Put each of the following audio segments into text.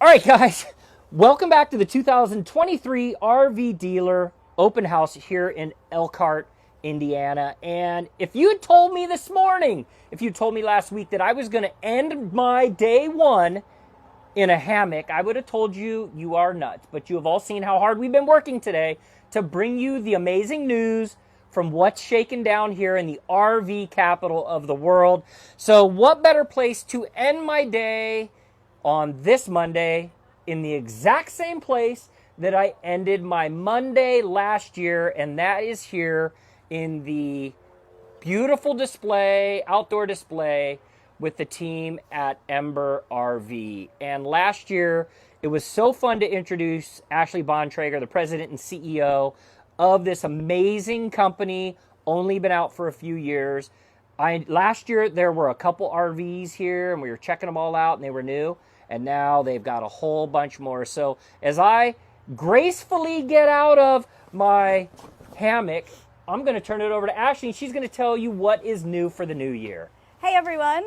All right, guys, welcome back to the 2023 RV Dealer Open House here in Elkhart, Indiana. And if you had told me this morning, if you told me last week that I was going to end my day one in a hammock, I would have told you you are nuts. But you have all seen how hard we've been working today to bring you the amazing news from what's shaking down here in the RV capital of the world. So what better place to end my day on this Monday in the exact same place that I ended my Monday last year, and that is here in the beautiful display, outdoor display with the team at Ember RV. And last year, it was so fun to introduce Ashley Bontrager, the president and CEO of this amazing company, only been out for a few years. Last year, there were a couple RVs here, and we were checking them all out, and they were new. And now they've got a whole bunch more. So as I gracefully get out of my hammock, I'm going to turn it over to Ashley, and she's going to tell you what is new for the new year. Hey everyone.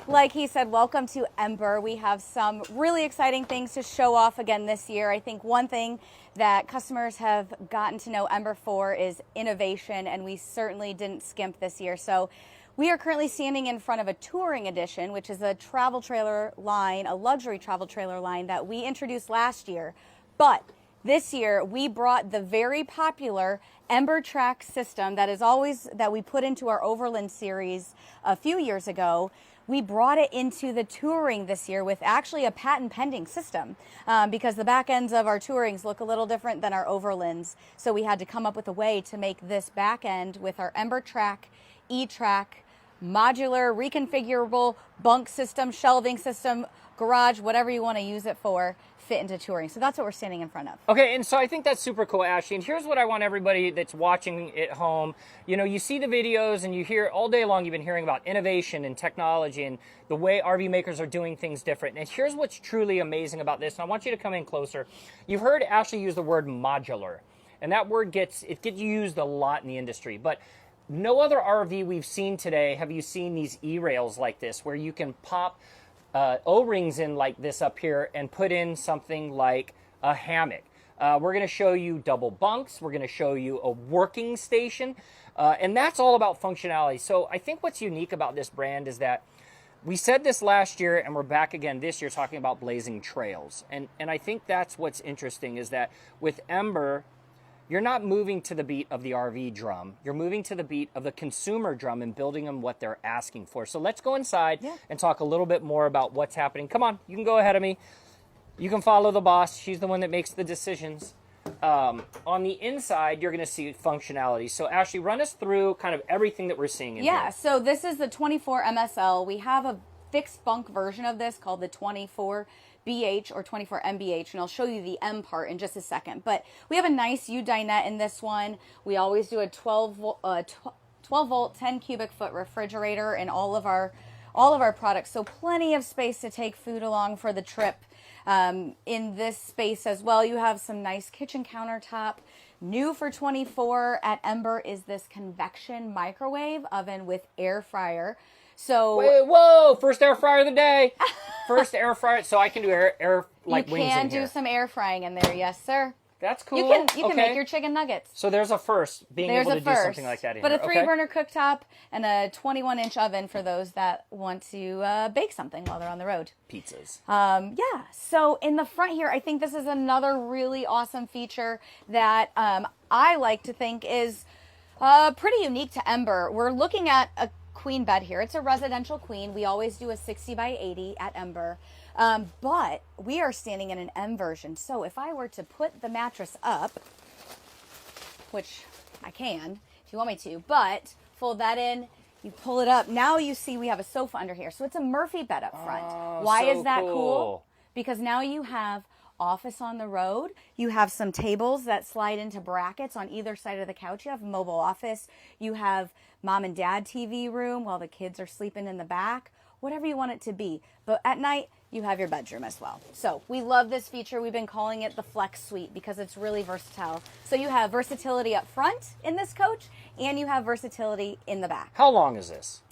Like he said, welcome to Ember. We have some really exciting things to show off again this year. I think one thing that customers have gotten to know Ember for is innovation, and we certainly didn't skimp this year. So we are currently standing in front of a touring edition, which is a travel trailer line, a luxury travel trailer line that we introduced last year. But this year we brought the very popular Ember track system that we put into our Overland series a few years ago. We brought it into the touring this year with actually a patent pending system because the back ends of our tourings look a little different than our Overlands. So we had to come up with a way to make this back end with our Ember track, E-track, modular, reconfigurable bunk system, shelving system, garage, whatever you want to use it for, fit into touring. So that's what we're standing in front of. Okay, and so I think that's super cool, Ashley. And here's what I want everybody that's watching at home. You know, you see the videos and you hear all day long, you've been hearing about innovation and technology and the way RV makers are doing things different. And here's what's truly amazing about this. And I want you to come in closer. You've heard Ashley use the word modular. And that word gets used a lot in the industry. But no other RV we've seen today have you seen these E-rails like this, where you can pop O-rings in like this up here and put in something like a hammock. We're going to show you double bunks. We're going to show you a working station. And that's all about functionality. So I think what's unique about this brand is that we said this last year, and we're back again this year talking about blazing trails. And I think that's what's interesting is that with Ember, you're not moving to the beat of the RV drum. You're moving to the beat of the consumer drum and building them what they're asking for. So let's go inside and talk a little bit more about what's happening. Come on, you can go ahead of me. You can follow the boss. She's the one that makes the decisions. On the inside, you're going to see functionality. So Ashley, run us through kind of everything that we're seeing in here. Yeah, so this is the 24 MSL. We have a fixed bunk version of this called the 24 BH or 24 MBH, and I'll show you the M part in just a second. But we have a nice U dinette in this one. We always do a 12 volt, 10 cubic foot refrigerator in all of our products, so plenty of space to take food along for the trip. In this space as well, you have some nice kitchen countertop. New for 24 at Ember is this convection microwave oven with air fryer. So wait, whoa! First air fryer of the day. First air fryer, so I can do air like wings in here. You can do some air frying in there, yes, sir. That's cool. You can make your chicken nuggets. So there's a first, being able to do something like that in here. But a 3-burner cooktop and a 21-inch oven for those that want to bake something while they're on the road. Pizzas. Yeah. So in the front here, I think this is another really awesome feature that I like to think is pretty unique to Ember. We're looking at a queen bed here. It's a residential queen. We always do a 60 by 80 at Ember. But we are standing in an M version. So if I were to put the mattress up, which I can if you want me to, but fold that in, you pull it up. Now you see we have a sofa under here. So it's a Murphy bed up front. Why is that cool? Because now you have office on the road. You have some tables that slide into brackets on either side of the couch. You have a mobile office. You have mom and dad TV room while the kids are sleeping in the back. Whatever you want it to be. But at night, you have your bedroom as well. So we love this feature. We've been calling it the Flex Suite because it's really versatile. So you have versatility up front in this coach, and you have versatility in the back. How long is this?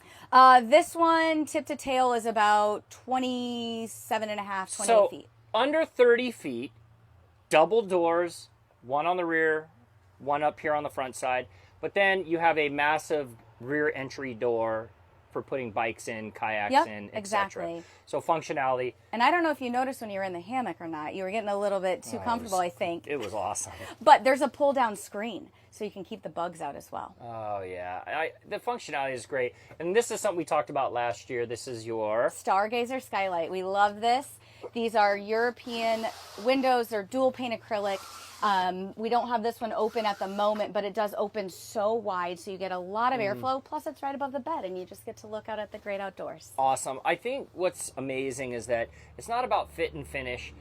This one, tip to tail, is about 27 and a half, 28 feet. under 30 feet, double doors, one on the rear, one up here on the front side. But then you have a massive rear entry door for putting bikes in, kayaks in, etc. Exactly. So functionality. And I don't know if you noticed when you were in the hammock or not. You were getting a little bit too comfortable, I think. It was awesome. But there's a pull-down screen, so you can keep the bugs out as well. Oh, yeah. The functionality is great. And this is something we talked about last year. This is your... Stargazer skylight. We love this. These are European windows. They're dual-pane acrylic. We don't have this one open at the moment, but it does open so wide, so you get a lot of airflow. Plus, it's right above the bed, and you just get to look out at the great outdoors. Awesome. I think what's amazing is that it's not about fit and finish.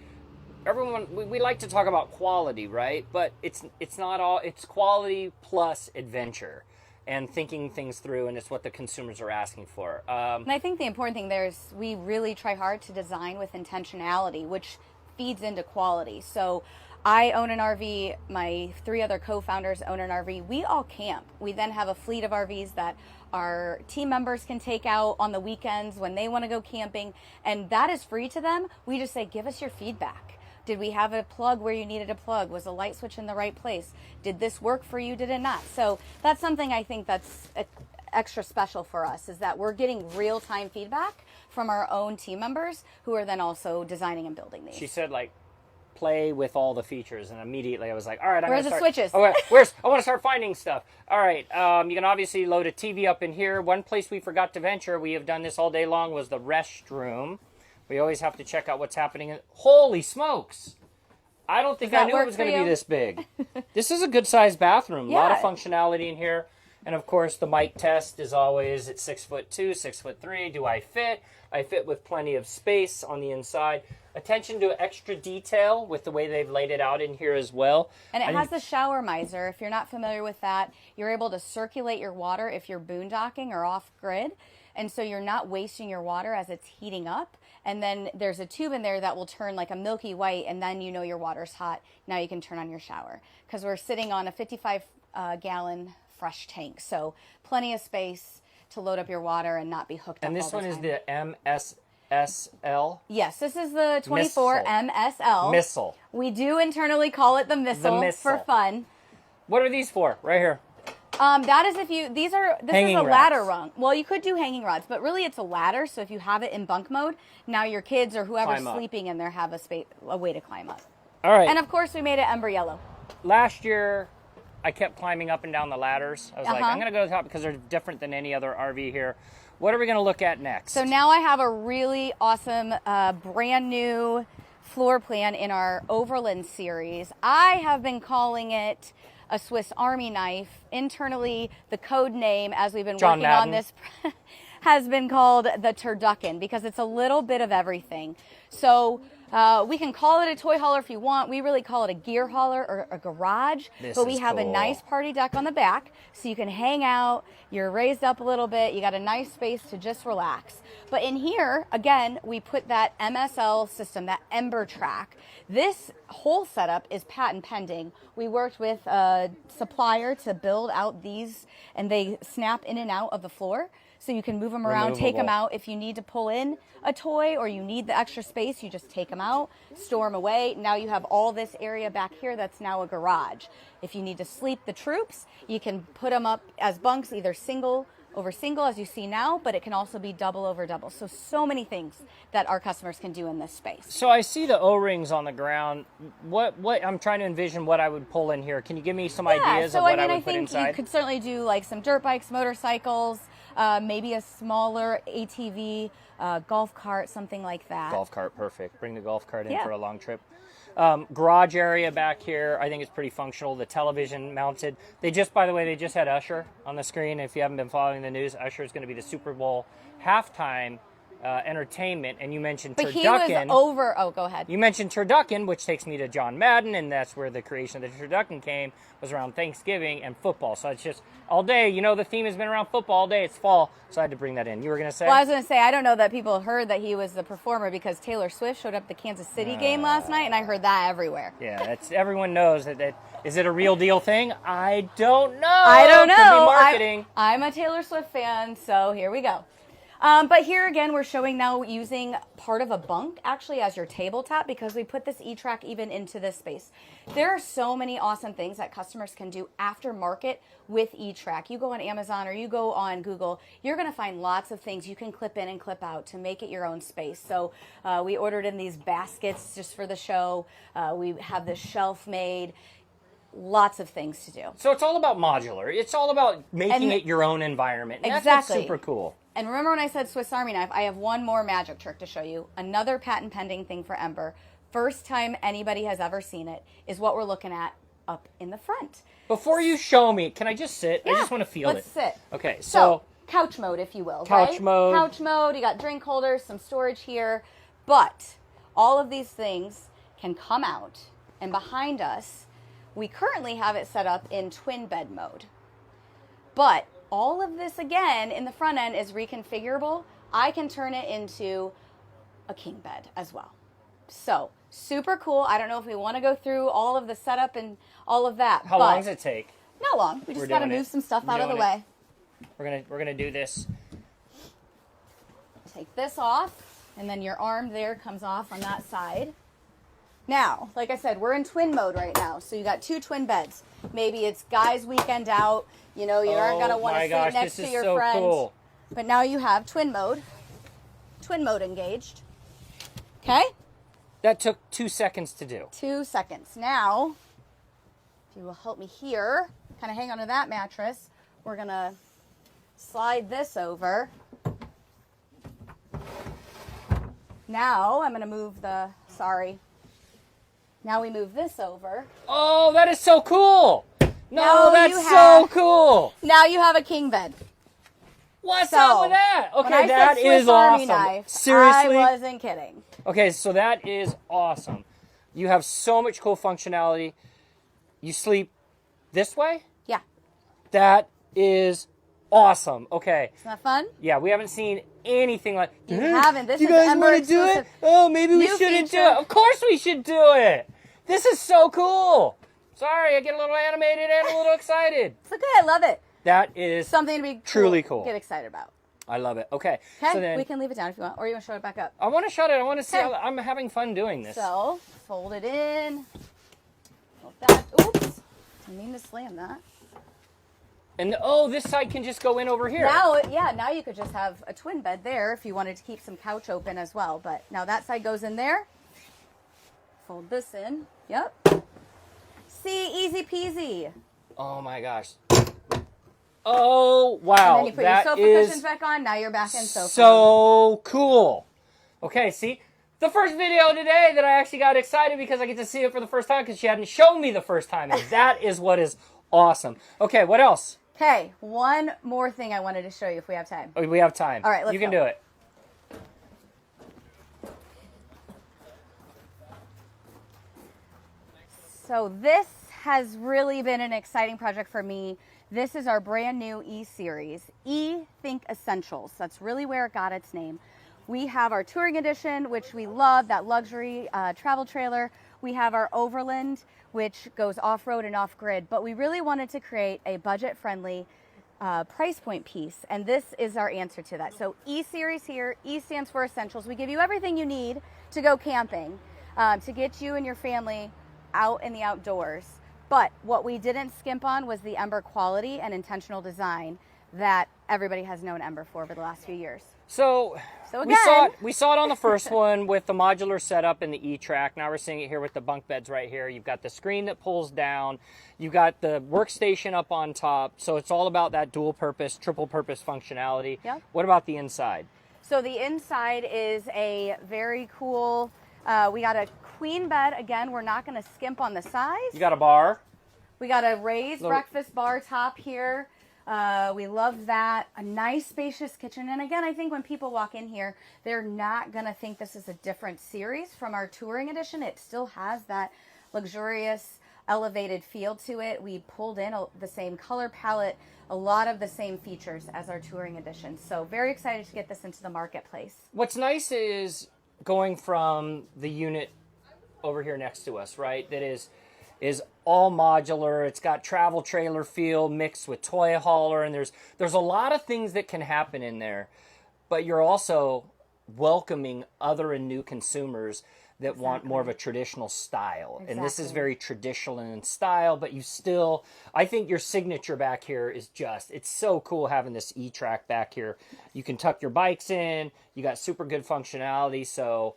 Everyone, we like to talk about quality, right? But it's not all. It's quality plus adventure and thinking things through, and it's what the consumers are asking for. And I think the important thing there is we really try hard to design with intentionality, which feeds into quality. So I own an RV, my 3 other co-founders own an RV. We all camp. We then have a fleet of RVs that our team members can take out on the weekends when they want to go camping, and that is free to them. We just say, give us your feedback. Did we have a plug where you needed a plug? Was the light switch in the right place? Did this work for you? Did it not? So that's something I think that's extra special for us, is that we're getting real-time feedback from our own team members who are then also designing and building these. She said, like, play with all the features, and immediately I was like, all right, where's the switches? Oh, I want to start finding stuff. All right, you can obviously load a TV up in here. One place we forgot to venture, we have done this all day long, was the restroom. We always have to check out what's happening. Holy smokes! I don't think I knew it was going to be this big. This is a good-sized bathroom. Yeah. A lot of functionality in here. And, of course, the mic test is always at 6'2", 6'3". Do I fit? I fit with plenty of space on the inside. Attention to extra detail with the way they've laid it out in here as well. And it has the shower miser. If you're not familiar with that, you're able to circulate your water if you're boondocking or off-grid. And so you're not wasting your water as it's heating up. And then there's a tube in there that will turn like a milky white, and then you know your water's hot. Now you can turn on your shower. Because we're sitting on a 55-gallon fresh tank. So plenty of space to load up your water and not be hooked up all the time. And this one is the MSL? Yes, this is the 24 MSL. Missile. We do internally call it the missile for fun. What are these for? Right here. That is this hanging is a rods. ladder rung. Well, you could do hanging rods, but really it's a ladder. So if you have it in bunk mode, now your kids or whoever's sleeping in there have a way to climb up. All right. And of course we made it Ember yellow. Last year, I kept climbing up and down the ladders. I was like, I'm going to go to the top because they're different than any other RV here. What are we going to look at next? So now I have a really awesome brand new floor plan in our Overland series. I have been calling it a Swiss Army knife. Internally, the code name, as we've been working on this, has been called the Turducken because it's a little bit of everything. So we can call it a toy hauler if you want. We really call it a gear hauler or a garage. But we have a nice party deck on the back so you can hang out. You're raised up a little bit. You got a nice space to just relax. But in here, again, we put that MSL system, that Ember track. This whole setup is patent pending. We worked with a supplier to build out these, and they snap in and out of the floor. So you can move them around, take them out. If you need to pull in a toy or you need the extra space, you just take them out, store them away. Now you have all this area back here that's now a garage. If you need to sleep the troops, you can put them up as bunks, either single over single, as you see now, but it can also be double over double. So many things that our customers can do in this space. So I see the O-rings on the ground. What I'm trying to envision what I would pull in here. Can you give me some ideas of what I would put inside? You could certainly do like some dirt bikes, motorcycles, maybe a smaller ATV, golf cart, something like that. Golf cart, perfect. Bring the golf cart in for a long trip. Garage area back here, I think it's pretty functional. The television mounted. By the way, they just had Usher on the screen. If you haven't been following the news, Usher is going to be the Super Bowl halftime entertainment, and you mentioned But Turducken. he was over. Oh, go ahead. You mentioned Turducken, which takes me to John Madden, and that's where the creation of the Turducken came, was around Thanksgiving and football. So it's just all day. You know, the theme has been around football all day. It's fall, so I had to bring that in. You were going to say? Well, I was going to say, I don't know that people heard that he was the performer because Taylor Swift showed up at the Kansas City game last night, and I heard that everywhere. Yeah, everyone knows that. Is it a real deal thing? I don't know. I don't know. Could be marketing. I'm a Taylor Swift fan, so here we go. But here again, we're showing now using part of a bunk actually as your tabletop because we put this E-Track even into this space. There are so many awesome things that customers can do aftermarket with E-Track. You go on Amazon or you go on Google, you're going to find lots of things you can clip in and clip out to make it your own space. So we ordered in these baskets just for the show. We have this shelf made. Lots of things to do. So it's all about modular. It's all about making it your own environment. And exactly. That's what's super cool. And remember when I said Swiss Army knife, I have one more magic trick to show you. Another patent pending thing for Ember. First time anybody has ever seen it is what we're looking at up in the front. Before you show me, can I just sit? Yeah, I just want to feel let's sit. Okay, so couch mode, if you will. Couch right? mode. Couch mode. You got drink holders, some storage here. But all of these things can come out. And behind us, we currently have it set up in twin bed mode. But all of this, again, in the front end is reconfigurable. I can turn it into a king bed as well. So, super cool. I don't know if we want to go through all of the setup and all of that. How long does it take? Not long. We just got to move some stuff out of the way. We're gonna do this. Take this off, and then your arm there comes off on that side. Now, like I said, we're in twin mode right now. So you got two twin beds. Maybe it's guys' weekend out. You know, you aren't going to want to sit next to your friend. Cool. But now you have twin mode engaged. Okay? That took 2 seconds to do. 2 seconds. Now, if you will help me here, kind of hang onto that mattress, we're going to slide this over. Now, I'm going to move Now we move this over. Oh, that is so cool. No, that's so cool. Now you have a king bed. What's up with that? Okay, that is Army awesome. Knife, Seriously? I wasn't kidding. Okay, so that is awesome. You have so much cool functionality. You sleep this way? Yeah. That is awesome. Okay. Isn't that fun? Yeah, we haven't seen anything like You haven't. This you is guys Ember want to do it? Oh, maybe we shouldn't do it. Of course we should do it. This is so cool. Sorry, I get a little animated and a little excited. It's okay. I love it. That is something to be truly cool. Get excited about. I love it. Okay. So then we can leave it down if you want, or you want to show it back up. I want to shut it. I want to see. I'm having fun doing this. So fold it in. Fold that. Oops. I mean to slam that. And this side can just go in over here. Now you could just have a twin bed there if you wanted to keep some couch open as well. But now that side goes in there. Fold this in. Yep. See, easy peasy. Oh my gosh. Oh wow. And then you put your sofa cushions back on. Now you're back in sofa. So cool. Okay, see, the first video today that I actually got excited because I get to see it for the first time because she hadn't shown me the first time, and that is what is awesome. Okay, what else? Okay, one more thing I wanted to show you if we have time. Oh, we have time. All right, let's go. You can do it. So this has really been an exciting project for me. This is our brand new E-Series, E-Think Essentials. That's really where it got its name. We have our Touring Edition, which we love, that luxury travel trailer. We have our Overland, which goes off-road and off-grid. But we really wanted to create a budget-friendly price point piece, and this is our answer to that. So E-Series here, E stands for Essentials. We give you everything you need to go camping, to get you and your family out in the outdoors. But what we didn't skimp on was the Ember quality and intentional design that everybody has known Ember for over the last few years. So again, we saw it on the first one with the modular setup and the E-Track. Now we're seeing it here with the bunk beds right here. You've got the screen that pulls down. You've got the workstation up on top. So it's all about that dual purpose, triple purpose functionality. Yep. What about the inside? So the inside is a very cool, we got a queen bed. Again, we're not going to skimp on the size. You got a bar. We got a raised breakfast bar top here. We love that. A nice spacious kitchen. And again, I think when people walk in here, they're not going to think this is a different series from our Touring Edition. It still has that luxurious, elevated feel to it. We pulled in the same color palette, a lot of the same features as our Touring Edition. So very excited to get this into the marketplace. What's nice is going from the unit over here next to us, right? That is all modular. It's got travel trailer feel mixed with toy hauler, and there's a lot of things that can happen in there. but you're also welcoming other and new consumers that want more of a traditional style. And this is very traditional in style, but you still, I think your signature back here is just, it's so cool having this E-Track back here. You can tuck your bikes in, you got super good functionality. So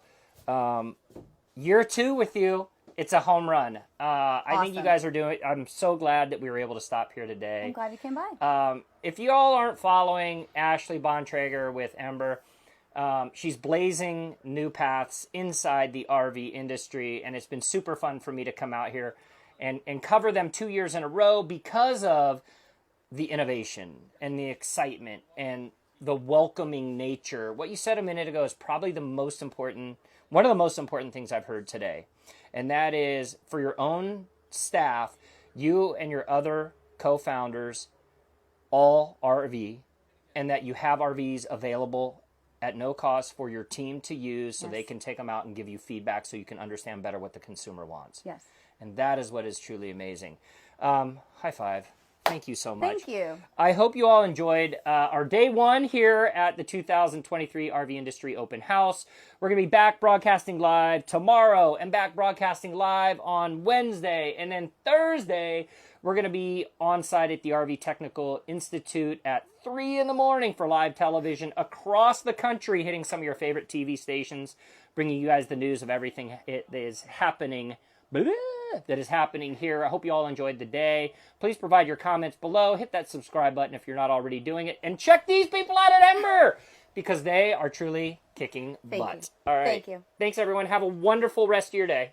year 2 with you, it's a home run. I think you guys are doing, I'm so glad that we were able to stop here today. I'm glad you came by. If you all aren't following Ashley Bontrager with Ember, she's blazing new paths inside the RV industry, and it's been super fun for me to come out here and cover them 2 years in a row because of the innovation and the excitement and the welcoming nature. What you said a minute ago is probably one of the most important things I've heard today, and that is for your own staff, you and your other co-founders all RV, and that you have RVs available at no cost for your team to use so they can take them out and give you feedback so you can understand better what the consumer wants. Yes. And that is what is truly amazing. High five. Thank you so much. Thank you. I hope you all enjoyed our day 1 here at the 2023 RV Industry Open House. We're going to be back broadcasting live tomorrow and back broadcasting live on Wednesday. And then Thursday, we're going to be on site at the RV Technical Institute at 3 in the morning for live television across the country, hitting some of your favorite TV stations, bringing you guys the news of everything that is happening here. I hope you all enjoyed the day. Please provide your comments below. Hit that subscribe button if you're not already doing it. And check these people out at Ember because they are truly kicking butt. All right. Thank you. Thanks, everyone. Have a wonderful rest of your day.